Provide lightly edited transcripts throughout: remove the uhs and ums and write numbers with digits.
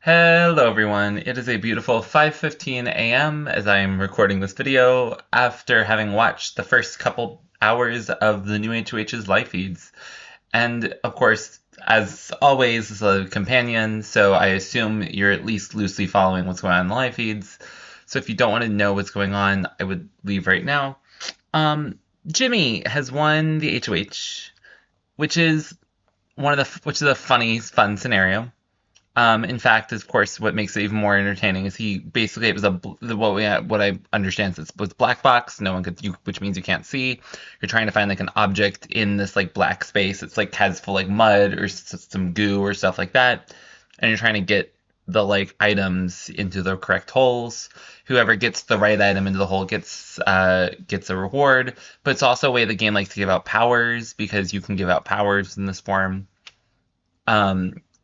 Hello everyone, it is a beautiful 5:15 a.m. as I am recording this video after having watched the first couple hours of the new HOH's live feeds. And of course, as always, it's a companion, so I assume you're at least loosely following what's going on in the live feeds. So if you don't want to know what's going on, I would leave right now. Jimmy has won the HOH, which is a funny, fun scenario. In fact, of course, what makes it even more entertaining is it was what I understand is was black box. No one could, which means you can't see. You're trying to find like an object in this like black space. It's like has full like mud or some goo or stuff like that, and you're trying to get the like items into the correct holes. Whoever gets the right item into the hole gets a reward. But it's also a way the game likes to give out powers because you can give out powers in this form.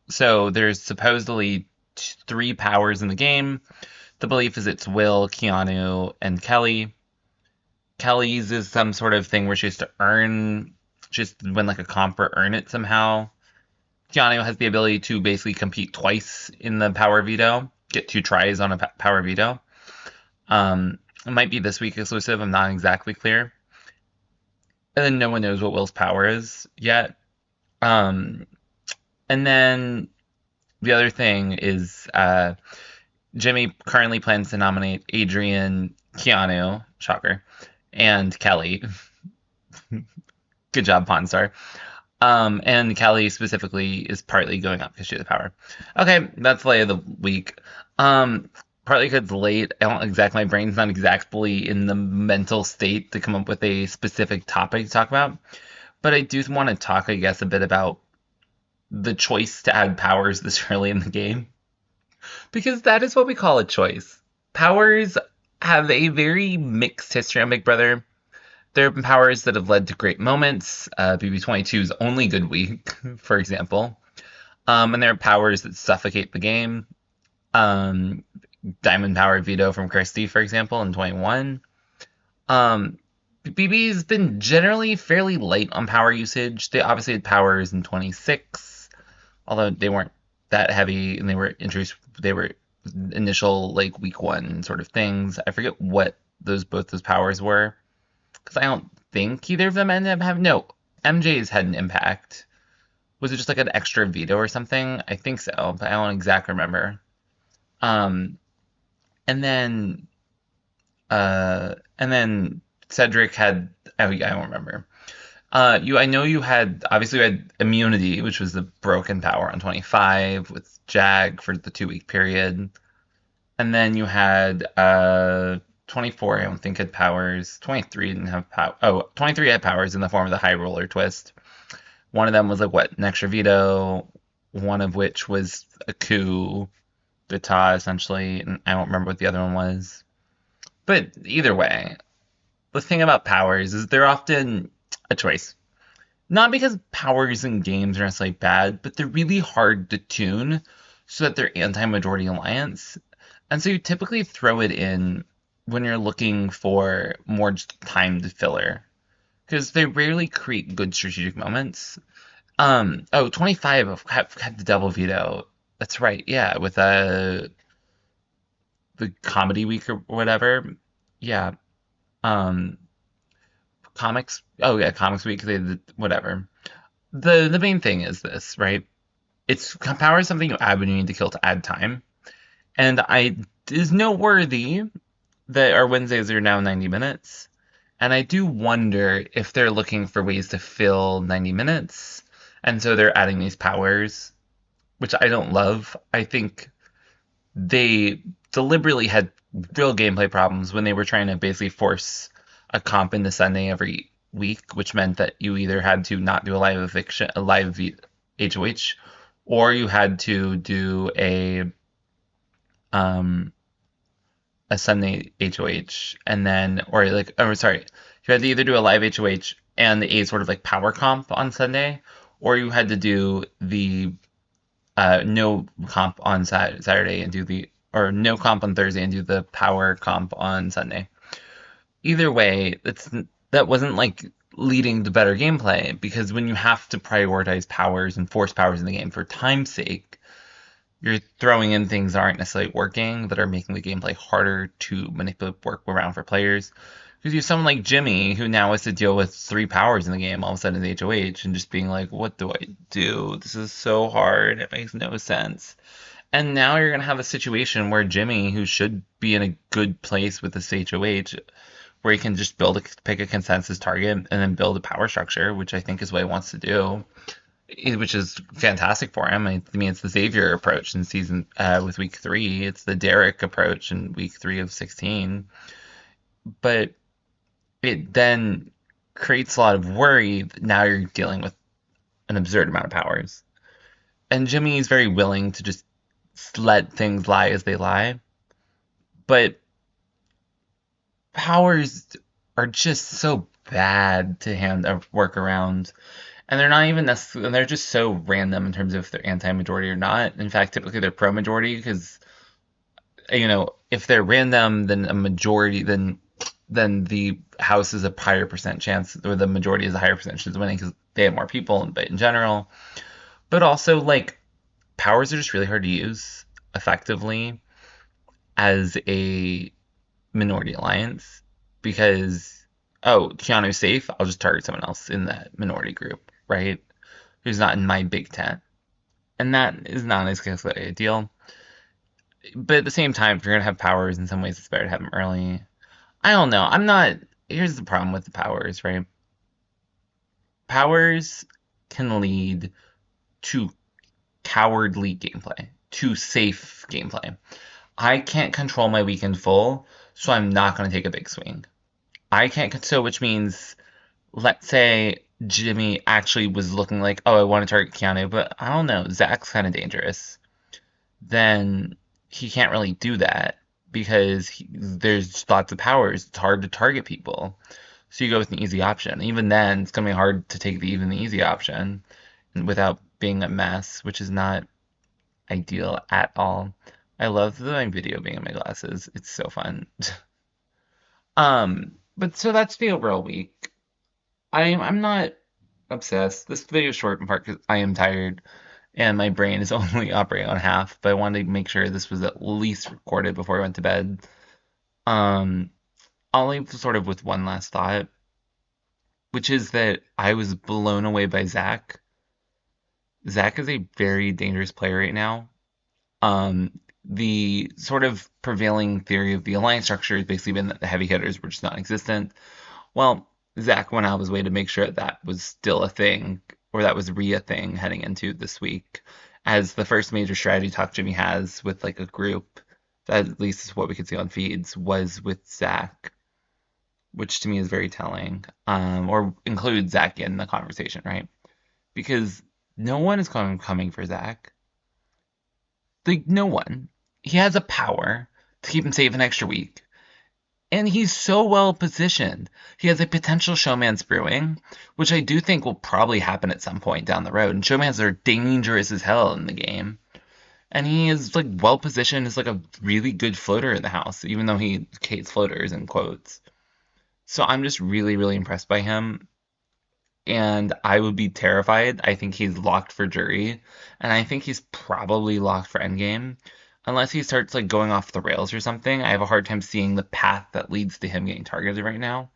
So there's supposedly three powers in the game. The belief is it's Will, Keanu, and Kelly. Kelly's is some sort of thing where she has to just win like a comp or earn it somehow. Keanu has the ability to basically compete twice in the power veto, get 2 tries on a power veto. It might be this week exclusive, I'm not exactly clear. And then no one knows what Will's power is yet. And then the other thing is Jimmy currently plans to nominate Adrian, Keanu, shocker, and Kelly. Good job, Pawn Star. And Kelly specifically is partly going up because she has the power. Okay, that's lay of the week. Partly because it's late. My brain's not exactly in the mental state to come up with a specific topic to talk about. But I do want to talk, I guess, a bit about the choice to add powers this early in the game. Because that is what we call a choice. Powers have a very mixed history on Big Brother. There have been powers that have led to great moments. BB27's only good week, for example. And there are powers that suffocate the game. Diamond Power Veto from Kirsty, for example, in 21. BB's been generally fairly light on power usage. They obviously had powers in 26. Although they weren't that heavy, and they were initial like week 1 sort of things. I forget what both those powers were, because I don't think either of them ended up having. No, MJ's had an impact. Was it just like an extra veto or something? I think so, but I don't exactly remember. And then Cedric had. Oh yeah, I don't remember. I know you had immunity, which was the broken power on 25 with Jag for the 2-week period, and then you had 24. I don't think had powers. 23 didn't have power. Oh, 23 had powers in the form of the high roller twist. One of them was like an extra veto. One of which was a coup d'etat essentially, and I don't remember what the other one was. But either way, the thing about powers is they're often a choice. Not because powers in games are necessarily bad, but they're really hard to tune so that they're anti-majority alliance. And so you typically throw it in when you're looking for more timed filler, because they rarely create good strategic moments. 25 had the double veto. That's right, yeah, with the comedy week or whatever. Yeah. Comics week, whatever. The main thing is this, right? It's power is something you add when you need to kill to add time. And it is noteworthy that our Wednesdays are now 90 minutes. And I do wonder if they're looking for ways to fill 90 minutes. And so they're adding these powers, which I don't love. I think they deliberately had real gameplay problems when they were trying to basically force a comp into Sunday every week, which meant that you either had to not do a live HOH, or you had to do a Sunday HOH, and then, you had to either do a live HOH and a sort of like power comp on Sunday, or you had to do the no comp on Saturday and no comp on Thursday and do the power comp on Sunday. Either way, that wasn't like leading to better gameplay, because when you have to prioritize powers and force powers in the game for time's sake, you're throwing in things that aren't necessarily working, that are making the gameplay harder to manipulate, work around for players. Because you have someone like Jimmy who now has to deal with 3 powers in the game all of a sudden in the HOH and just being like, what do I do? This is so hard. It makes no sense. And now you're going to have a situation where Jimmy, who should be in a good place with this HOH, where he can just pick a consensus target and then build a power structure, which I think is what he wants to do, which is fantastic for him. I mean, it's the Xavier approach in season with week 3. It's the Derek approach in week 3 of 16. But it then creates a lot of worry that now you're dealing with an absurd amount of powers. And Jimmy is very willing to just let things lie as they lie. But powers are just so bad to work around. And they're not even necessarily, they're just so random in terms of if they're anti-majority or not. In fact, typically they're pro-majority because, if they're random, then a majority, then the House is a higher percent chance, or the majority is a higher percentage of winning because they have more people, but in general. But also, like, powers are just really hard to use effectively as a minority alliance because, oh, Keanu's safe, I'll just target someone else in that minority group, right? Who's not in my big tent. And that is not as ideal. But at the same time, if you're going to have powers, in some ways it's better to have them early. I don't know. Here's the problem with the powers, right? Powers can lead to cowardly gameplay, to safe gameplay. I can't control my weekend full, so I'm not going to take a big swing. Which means, let's say Jimmy actually was looking like, oh, I want to target Keanu, but I don't know, Zach's kind of dangerous. Then he can't really do that because there's lots of powers. It's hard to target people. So you go with an easy option. Even then, it's going to be hard to take the easy option without being a mess, which is not ideal at all. I love my video being in my glasses. It's so fun. But so that's the overall week. I'm not obsessed. This video is short in part because I am tired and my brain is only operating on half, but I wanted to make sure this was at least recorded before I went to bed. I'll leave sort of with one last thought, which is that I was blown away by Zach. Zach is a very dangerous player right now. The sort of prevailing theory of the alliance structure has basically been that the heavy hitters were just non-existent. Well, Zach went out of his way to make sure that was still a thing, or that was a thing heading into this week, as the first major strategy talk Jimmy has with like a group, that at least is what we could see on feeds, was with Zach, which to me is very telling, or includes Zach in the conversation, right? Because no one is coming for Zach. Like, no one. He has a power to keep him safe an extra week. And he's so well positioned. He has a potential showman's brewing, which I do think will probably happen at some point down the road. And showmans are dangerous as hell in the game. And he is like well positioned as like a really good floater in the house, even though he hates floaters in quotes. So I'm just really, really impressed by him. And I would be terrified. I think he's locked for jury. And I think he's probably locked for endgame. Unless he starts like going off the rails or something, I have a hard time seeing the path that leads to him getting targeted right now,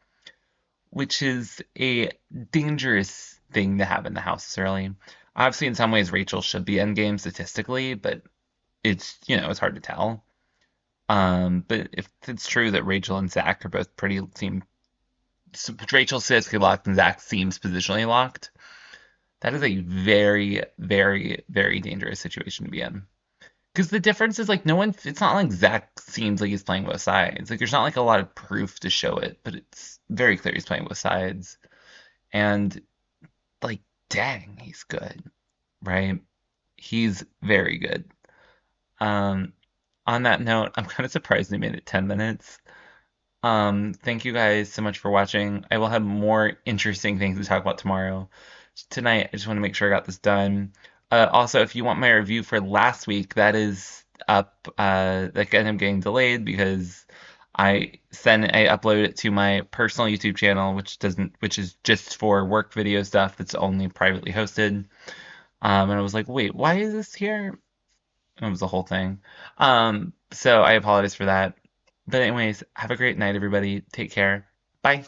which is a dangerous thing to have in the house early. Obviously, in some ways, Rachel should be endgame statistically, but it's it's hard to tell. But if it's true that Rachel and Zach are both Rachel statistically locked and Zach seems positionally locked, that is a very, very, very dangerous situation to be in. Because the difference is, like, it's not like Zach seems like he's playing both sides. Like, there's not, like, a lot of proof to show it, but it's very clear he's playing both sides. And, like, dang, he's good, right? He's very good. On that note, I'm kind of surprised they made it 10 minutes. Thank you guys so much for watching. I will have more interesting things to talk about tomorrow. Tonight, I just want to make sure I got this done. Also, if you want my review for last week, that is up. That ended up getting delayed because I uploaded it to my personal YouTube channel, which is just for work video stuff that's only privately hosted. And I was like, wait, why is this here? It was the whole thing. So I apologize for that. But anyways, have a great night, everybody. Take care. Bye.